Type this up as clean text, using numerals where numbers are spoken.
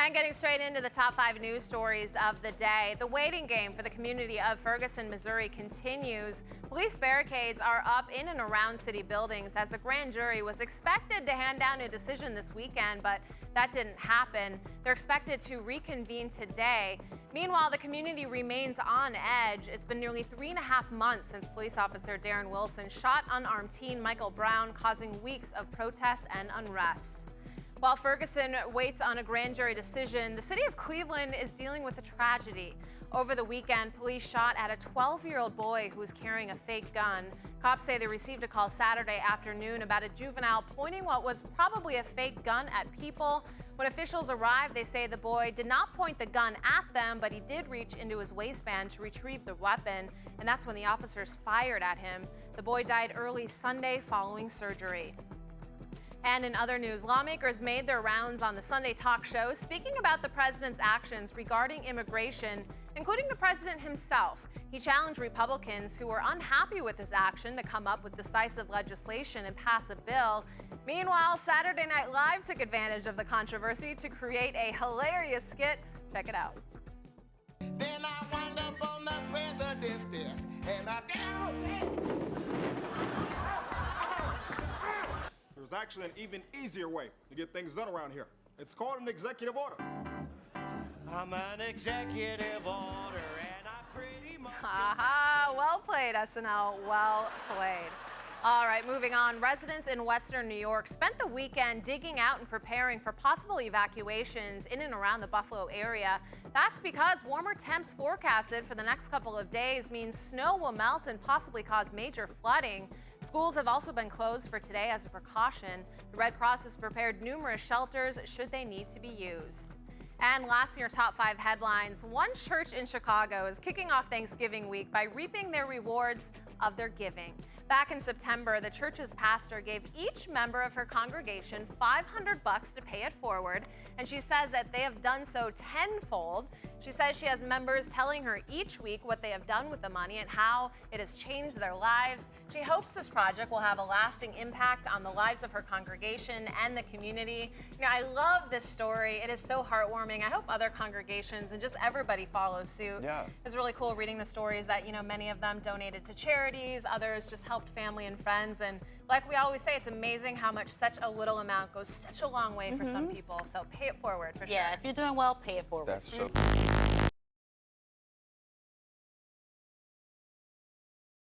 And getting straight into the top 5 news stories of the day. The waiting game for the community of Ferguson, Missouri continues. Police barricades are up in and around city buildings as the grand jury was expected to hand down a decision this weekend, but that didn't happen. They're expected to reconvene today. Meanwhile, the community remains on edge. It's been nearly 3.5 months since police officer Darren shot unarmed teen Michael Brown, causing weeks of protests and unrest. While Ferguson waits on a grand jury decision, the city of Cleveland is dealing with a tragedy. Over the weekend, police shot at a 12-year-old boy who was carrying a fake gun. Cops say they received a call Saturday afternoon about a juvenile pointing what was probably a fake gun at people. When officials arrived, they say the boy did not point the gun at them, but he did reach into his waistband to retrieve the weapon, and that's when the officers fired at him. The boy died early Sunday following surgery. And in other news, lawmakers made their rounds on the Sunday talk show, speaking about the president's actions regarding immigration, including the president himself. He challenged Republicans who were unhappy with his action to come up with decisive legislation and pass a bill. Meanwhile, Saturday Night Live took advantage of the controversy to create a hilarious skit. Check it out. Then I wound up on the president's desk, and I said, There's actually an even easier way to get things done around here. It's called an executive order. I'm an executive order, and I pretty much... Haha, well played, SNL, well played. All right, moving on. Residents in Western New York spent the weekend digging out and preparing for possible evacuations in and around the Buffalo area. That's because warmer temps forecasted for the next couple of days means snow will melt and possibly cause major flooding. Schools have also been closed for today as a precaution. The Red Cross has prepared numerous shelters should they need to be used. And last in your top 5 headlines, one church in Chicago is kicking off Thanksgiving week by reaping their rewards of their giving. Back in September, the church's pastor gave each member of her congregation $500 to pay it forward, and she says that they have done so tenfold. She says she has members telling her each week what they have done with the money and how it has changed their lives. She hopes this project will have a lasting impact on the lives of her congregation and the community. You know, I love this story. It is so heartwarming. I hope other congregations and just everybody follows suit. Yeah. It's really cool reading the stories that, you know, many of them donated to charities, others just helped family and friends. And like we always say, it's amazing how much such a little amount goes such a long way for some people. So pay it forward for sure. Yeah, if you're doing well, pay it forward. That's true.